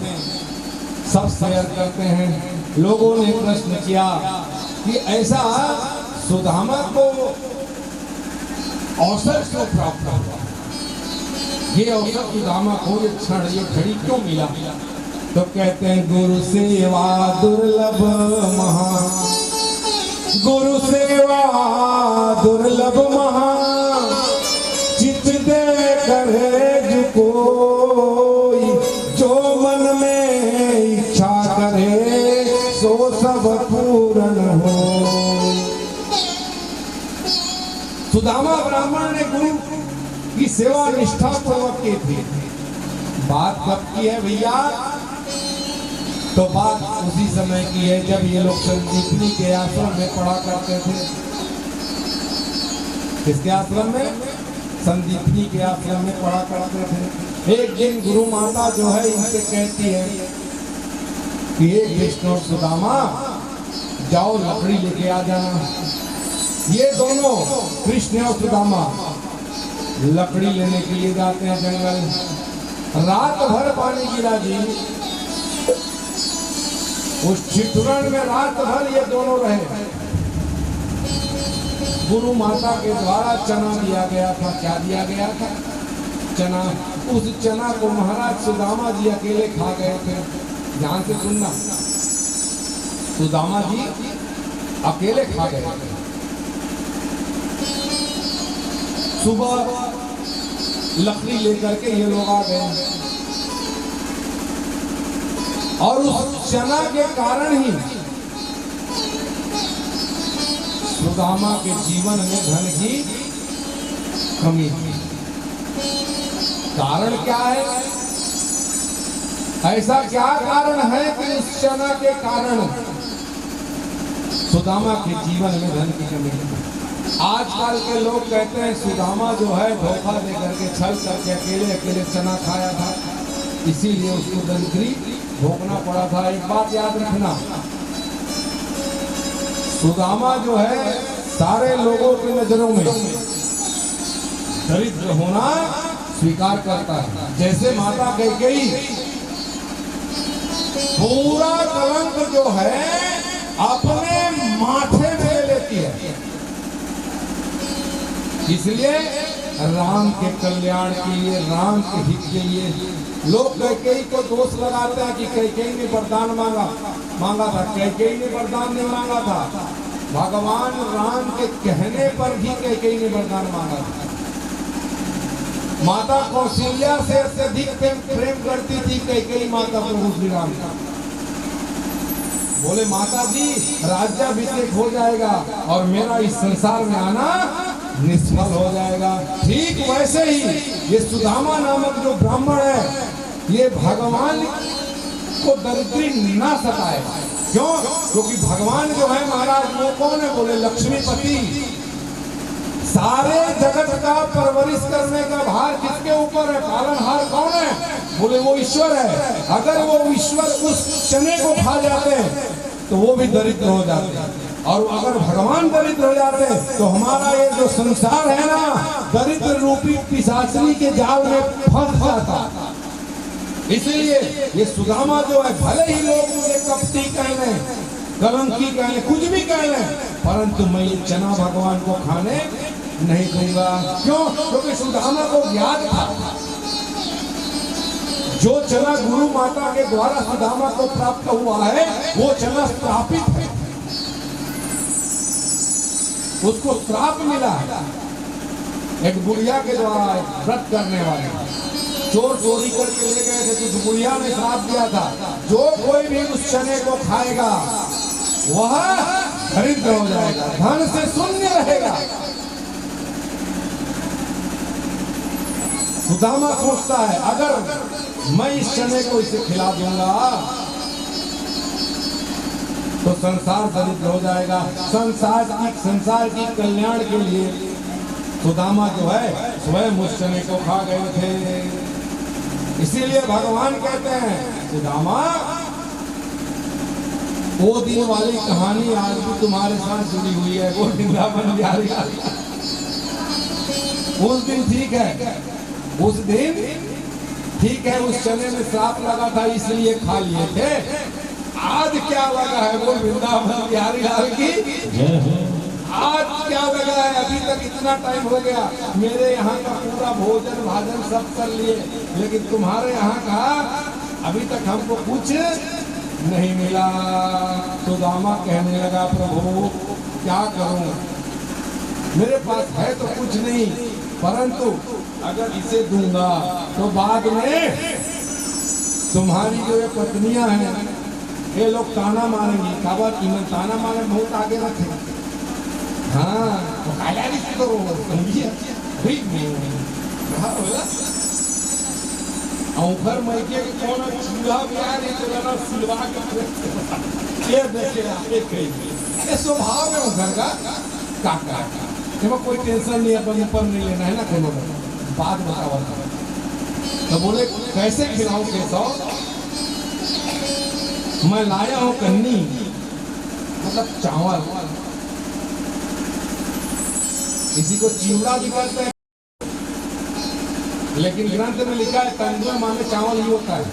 सब शेयर करते हैं। लोगों ने प्रश्न किया कि ऐसा सुदामा को अवसर क्यों प्राप्त हुआ, ये अवसर सुदामा को ये क्षण, ये घड़ी क्यों मिला? तो कहते हैं गुरु सेवा दुर्लभ महा, गुरु सेवा दुर्लभ महा, चित दे करे कोई, जो मन में इच्छा करे सो सब पूर्ण हो। सुदामा ब्राह्मण ने गुरु की सेवा निष्ठा पूर्वक की थी। बात कब की है भैया? तो बात उसी समय की है जब ये लोग संदीपनी के आश्रम में पढ़ा करते थे। किसके आश्रम में? संदीपनी के आश्रम में पढ़ा करते थे। एक दिन गुरु माता जो है इनसे कहती है कि हे कृष्ण और सुदामा, जाओ लकड़ी लेके आ जाना। ये दोनों कृष्ण और सुदामा लकड़ी लेने के लिए जाते हैं जंगल। रात भर पानी गिरा जी, उस छितुरन में रात भर ये दोनों रहे। गुरु माता के द्वारा चना दिया गया था। क्या दिया गया था? चना। उस चना को महाराज सुदामा जी अकेले खा गए थे। ध्यान से सुनना, सुदामा जी अकेले खा गए थे। सुबह लकड़ी लेकर के ये लोग आ गए और उस चना के कारण ही सुदामा के जीवन में धन की कमी थी। कारण क्या है? ऐसा क्या कारण है कि उस चना के कारण सुदामा के जीवन में धन की कमी थी? आजकल के लोग कहते हैं सुदामा जो है धोखा दे करके, छल करके अकेले अकेले चना खाया था, इसीलिए उसको दरिद्री भोगना पड़ा था। एक बात याद रखना, सुदामा जो है सारे लोगों की नजरों में दरिद्र होना स्वीकार करता है। जैसे माता कैकेयी पूरा कलंक जो है अपने माथे में लेती है, इसलिए राम के कल्याण के लिए, राम के हित के लिए लोग कैकेयी को दोष लगाते हैं कि कैकेयी ने वरदान मांगा था। कैकेयी ने वरदान नहीं मांगा था, भगवान राम के कहने पर भी कैकेयी ने वरदान मांगा था। माता कौशल्या से अत्यधिक प्रेम करती थी कैकेयी माता प्रभु श्री राम का। बोले माता जी राज्याभिषेक हो जाएगा और मेरा इस संसार में आना निष्फल हो जाएगा। ठीक वैसे ही ये सुदामा नामक जो ब्राह्मण है, ये भगवान को दरिद्री ना सताए। क्यों? क्योंकि भगवान जो है महाराज वो कौन है? बोले लक्ष्मीपति। सारे जगत का परवरिश करने का भार किसके ऊपर है? पालनहार कौन है? बोले वो ईश्वर है। अगर वो ईश्वर उस चने को खा जाते तो वो भी दरिद्र हो जाते, और अगर भगवान दरिद्र हो जाते तो हमारा ये जो संसार है ना, दरिद्र रूपी पिशाचिनी के जाल में फंस जाता। इसलिए ये सुदामा जो है, भले ही लोग मुझे कपटी कह लें, कलंकी कह लें, कुछ भी कह लें, परंतु मैं ये चना भगवान को खाने नहीं दूंगा। क्यों? क्योंकि सुदामा को ज्ञात था जो चना गुरु माता के द्वारा सुदामा को प्राप्त हुआ है वो चना श्रापित है, उसको श्राप मिला है। एक बुढ़िया के द्वारा व्रत करने वाले चोर चोरी करके ले गए थे, तो बुढ़िया ने श्राप दिया था जो कोई भी उस चने को खाएगा वह दरिद्र हो जाएगा, धन से शून्य रहेगा। सुदामा सोचता है अगर मैं इस चने को इसे खिला दूंगा तो संसार दरिद्र हो जाएगा। संसार की कल्याण के लिए सुदामा जो है स्वयं उस चने को खा गए थे। इसीलिए भगवान कहते हैं सुदामा वो दिन वाली कहानी आज भी तुम्हारे साथ जुड़ी हुई है, वो वृंदावन बिहारी। उस दिन ठीक है, उस दिन ठीक है, उस चने में श्राप लगा था इसलिए खा लिए थे। आज क्या लगा है? वो वृंदावन बिहारी लाल की आज क्या लगा है? अभी तक इतना टाइम हो गया, मेरे यहाँ का पूरा भोजन भाजन सब कर लिए, लेकिन तुम्हारे यहाँ का अभी तक हमको कुछ नहीं मिला। सुदामा कहने लगा प्रभु क्या करूं, मेरे पास है तो कुछ नहीं, परंतु अगर इसे दूंगा तो बाद में तुम्हारी जो ये पत्नियां हैं ये लोग ताना मारेंगी। खबर इन्हें ताना मारे बहुत आगे रखे। हाँ तो काला रिश्ते करो समझिए औफर मैके कौन चूल्हा बिहार है सिलवा के देखे आगे कही ये स्वभाव है घर का काका। देखो कोई टेंशन नहीं है, अपन ऊपर नहीं लेना है ना, कोनो बात बताओ। तो बोले कैसे खिलाऊं केशव? मैं लाया हूं कन्नी, मतलब चावल, इसी को चिवड़ा भी कहते हैं, लेकिन ग्रंथ में लिखा है तंदुआ माने चावल ही होता है।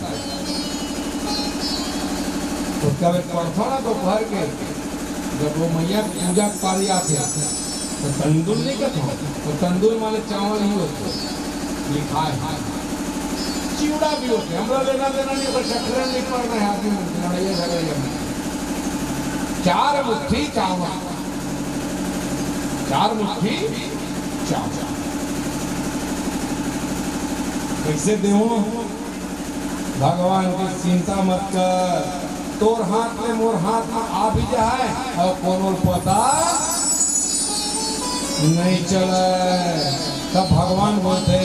तो कब परसों ना दोपहर के जब वो मैया पूजा पारी आते तो तंदुल नहीं कहते हैं, तो तंदुल माने चावल ही होते लिखा है। चिवड़ा भी होते, हमरा लेना देना नहीं, तो चक्कर नहीं पड़ना है आदमी लड़ाई झगड़े में। 4 मुट्ठी चावल, 4 मुट्ठी चावल कैसे देव? भगवान की चिंता मत कर, तोर हाथ में मोर हाथ में आ भी जाए और कोनो पता नहीं चले। तब भगवान बोलते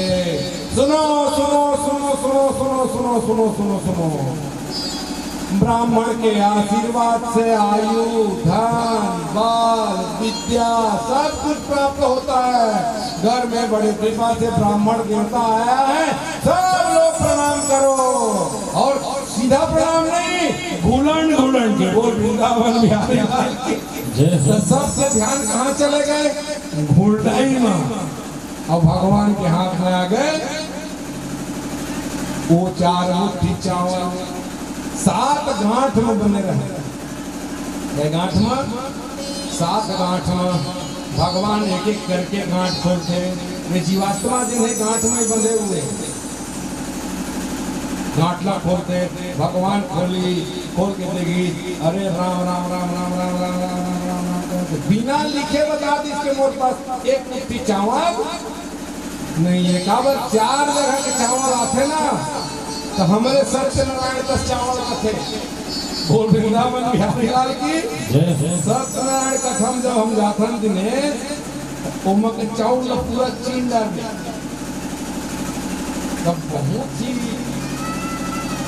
सुनो सुनो सुनो सुनो सुनो सुनो सुनो सुनो सुनो, ब्राह्मण के आशीर्वाद से आयु धन बल विद्या सब कुछ प्राप्त होता है। घर में बड़े कृपा से ब्राह्मण देवता आया है, सब लोग प्रणाम करो। और सीधा प्रणाम नहीं, घुलन घुलन के बोल वृंदावन बिहारी तो सबसे ध्यान कहाँ चले गए? घुलटाई में। अब भगवान के हाथ में आ गए वो 4 मुट्ठी चावल, 7 गांठ में बने रहे। गांठ में 7 गांठ में भगवान एक एक करके गांठ खोलते। वे जीवात्मा जिन्हें गांठ में बंधे हुए गांठला खोलते, भगवान खोल के देखी, अरे राम राम राम राम राम राम राम राम राम राम, बिना लिखे बता दी इसके मोर पास 1 मुट्ठी चावल नहीं है। काबर 4 जगह के चावल आते ना, तो हमारे सत्यनारायण 10 चावल आते। बोल वृंदावन बिहारी लाल की सत्यनारायण कथम जब हम जाथन दिने उमक चावल पूरा चीन डाल तब बहुत ही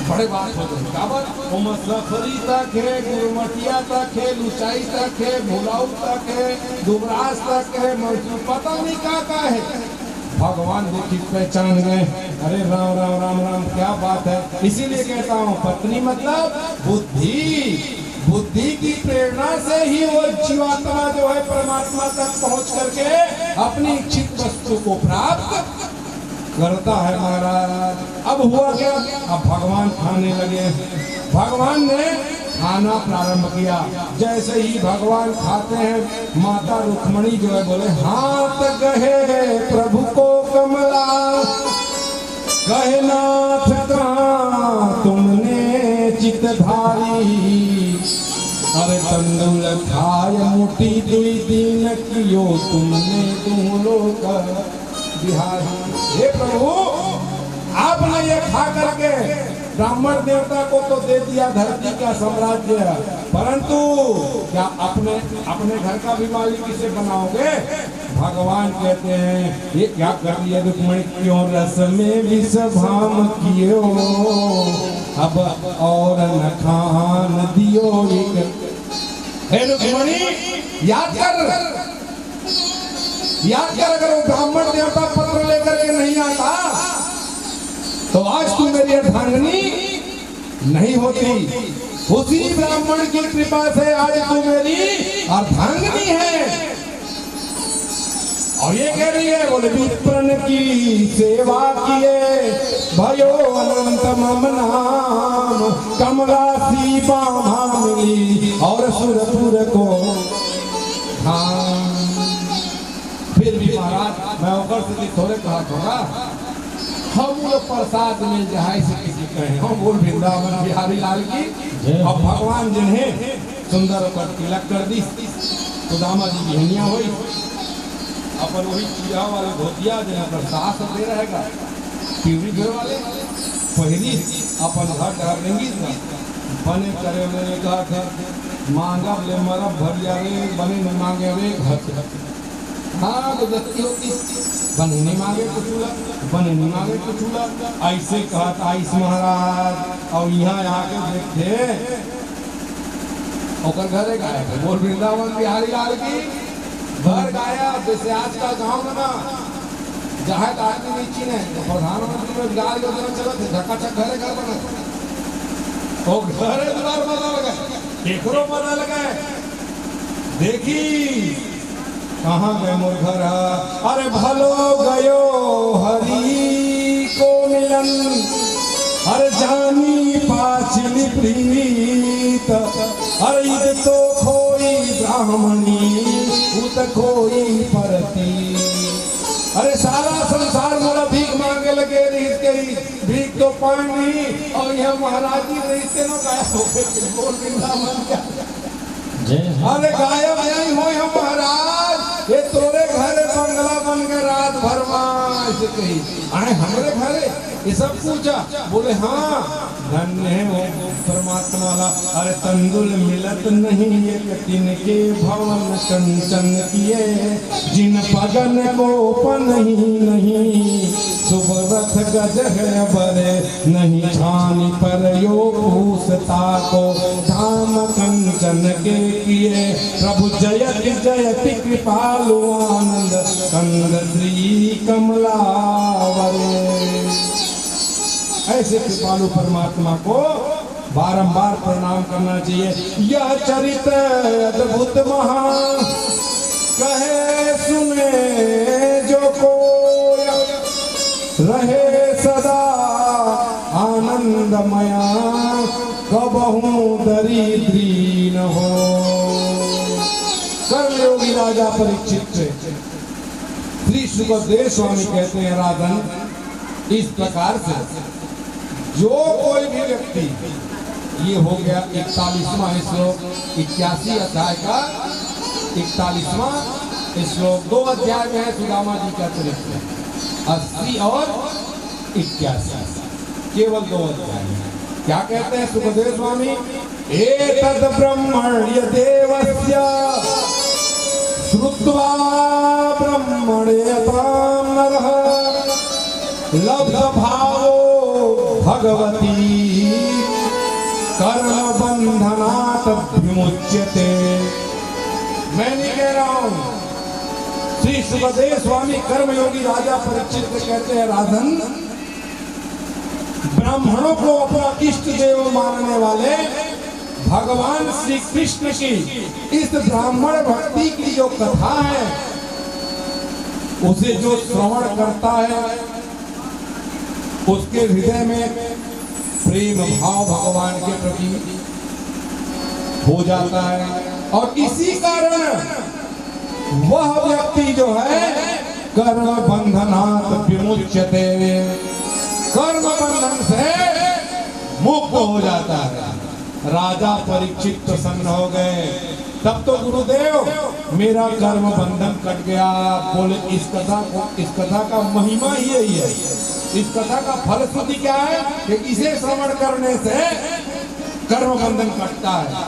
बड़े बात होते हैं। काबर उमसफरी तक है, गुरुमटिया तक है, लुचाई तक है, भुलाऊ तक है, दुबराज तक है, मजदूर पता नहीं का है। भगवान देखी पहचान गए, अरे राम राम राम राम क्या बात है। इसीलिए कहता हूँ पत्नी मतलब बुद्धि, बुद्धि की प्रेरणा से ही वो जीवात्मा जो है परमात्मा तक पहुँच करके अपनी इच्छित वस्तु को प्राप्त करता है महाराज। अब हुआ क्या? अब भगवान खाने लगे। भगवान ने खाना प्रारंभ किया। जैसे ही भगवान खाते हैं, माता रुक्मणी जो है बोले, हाथ गहे प्रभु को कमला, कहे नाथ कहाँ तुमने चितधारी, अरे तंदुल खाय मुठी 2 दिन कियो तुमने दूलो का बिहारी। हे प्रभु, आपने ये खा करके ब्राह्मण देवता को तो दे दिया धरती का साम्राज्य, परंतु क्या अपने घर का भी मालिक किसे बनाओगे? भगवान कहते हैं ये क्या कर दिया रुक्मणी, क्यों रस में विष भाम कियो, अब और न खान दियो एक। हे रुक्मणी याद कर, अगर वो ब्राह्मण देवता पत्र लेकर के नहीं आता तो आज तू मेरी अर्धांगिनी नहीं होती। उसी ब्राह्मण की कृपा से आज तू मेरी अर्धांगिनी है। और ये कह रही है, बोले विप्रन की सेवा किए भयो अनंत मम नाम, कमलासी बामा मिली और सुरपुर को। हाँ फिर भी महाराज मैं ऊपर से थोड़े कहा थोड़ा हम लोग प्रसाद मिल जाए से किसी कहें। हम बोल वृंदावन बिहारी लाल की। अब भगवान जिन्हें सुंदर पर तिलक कर दी, सुदामा जी बिहनिया हुई, अपन वही चीरा वाले धोतिया जहाँ पर सास दे रहेगा, पिवरी घर वाले पहली अपन घर डर लेंगी ना बने करे मेरे कहा था मांगा ले मरब भरिया रे, बने नहीं मांगे रे घर। हाँ तो दत्ती होती, बने नहीं मांगे कुछूला, बने नहीं मांगे कुछूला, ऐसे कहा था इस महाराज। और यहाँ आके देखते और घरे गाया थे। बोल वृंदावन बिहारी लाल की घर गाया। जैसे आज का गाँव में ना जहाँ आदमी नीची ने तो प्रधानमंत्री रोजगार योजना चला थे, झकाझक घरे घर बना तो घरे द्वार बदल गए, एकरो बदल गए। देखी कहाँ गए मोर घर, अरे भलो गयो हरि को मिलन, अरे जानी पाछली प्रीत, अरे ईद तो खोई ब्राह्मणी उत खोई परती। अरे सारा संसार मोला भीख मांगे लगे रीत के भीख तो पानी और यह महाराज जी रहते न गायब हो गए बोल वृंदावन का। अरे गायब नहीं हो हम महाराज, ये तोरे घरे बंगला बन के रात भर ऐसे कही आए हमारे घरे ये सब पूछा। बोले हाँ धन्य है वो परमात्मा ला। अरे तंदुल मिलत नहीं एक दिन के भवन कंचन किए, जिन पगन को नहीं सुबरथ गज है बरे, नहीं छानी पर यो भूसता को धाम कंचन के किए। प्रभु जयति जयति कृपालु आनंद कंद श्री कमलावरे। ऐसे कृपालु परमात्मा को बारंबार प्रणाम करना चाहिए। यह चरित्र अद्भुत महान कहे सुने जो को रहे सदा आनंदमया, कबहू दरिद्री न हो। कर्मयोगी राजा परीक्षित श्री सुखदेव स्वामी कहते हैं राधन इस प्रकार से जो कोई भी व्यक्ति, ये हो गया 41वां श्लोक 81 अध्याय का 41वां श्लोक। 2 अध्याय में है सुदामा जी का चरित्र, 80 और 81, केवल 2 अध्याय में। क्या कहते हैं सुखदेव स्वामी? एतद् ब्रह्मण्य देवस्य श्रुत्वा ब्रह्मण्यतां नरः लब्ध भावो भगवती कर्म बंधनात् विमुच्यते। मैं नहीं कह रहा हूं, श्री सुखदेव स्वामी कर्मयोगी राजा परीक्षित कहते हैं राधन, ब्राह्मणों को अपना इष्ट देव मानने वाले भगवान श्री कृष्ण की इस ब्राह्मण भक्ति की जो कथा है उसे जो श्रवण करता है उसके हृदय में प्रेम भाव भगवान के प्रति हो जाता है, और इसी कारण वह व्यक्ति जो है कर्म बंधनात् विमुच्यते, कर्म बंधन से मुक्त हो जाता है। राजा परीक्षित प्रसन्न हो गए। तब तो गुरुदेव मेरा कर्म बंधन कट गया। बोले इस कथा का महिमा ही यही है। इस कथा का फलश्रुति क्या है कि इसे श्रवण करने से कर्म बंधन कटता है,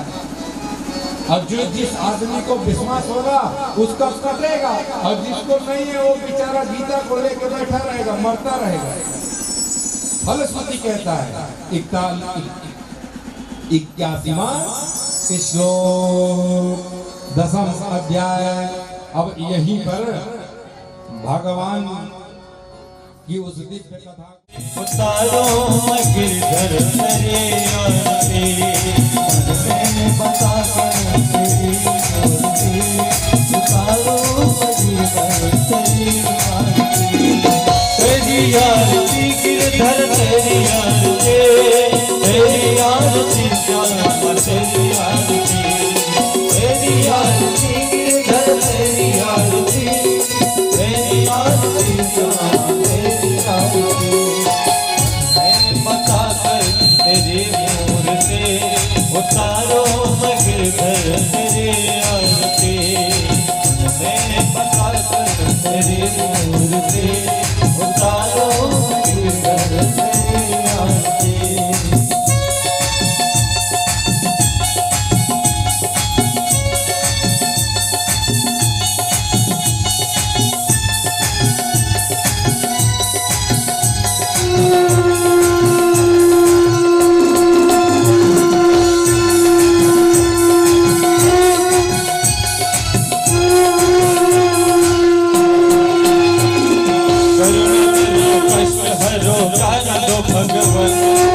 और जो जिस आदमी को विश्वास होगा उसका कटेगा, और जिसको नहीं है वो बेचारा गीता को लेकर बैठा रहेगा, मरता रहेगा। फलश्रुति कहता है 81वां श्लोक 10वां अध्याय। अब यहीं पर भगवान की उस दिव्य कथा उतारो गिरधर तेरे आरती, मैंने बता कर तेरी आरती। उतारो गिरधर तेरी आरती, तेरी आरती गिरधर तेरी आरती, तेरी आरती श्याम तेरी आरती, तेरी आरती गिरधर तेरी आरती, तेरी आरती श्याम बता कर तेरे मूर्ति। उतारो गिरधर तेरे आरती, मैंने बता कर तेरे मूर्ति। उतारो गिरधर तेरे आरती। भगवन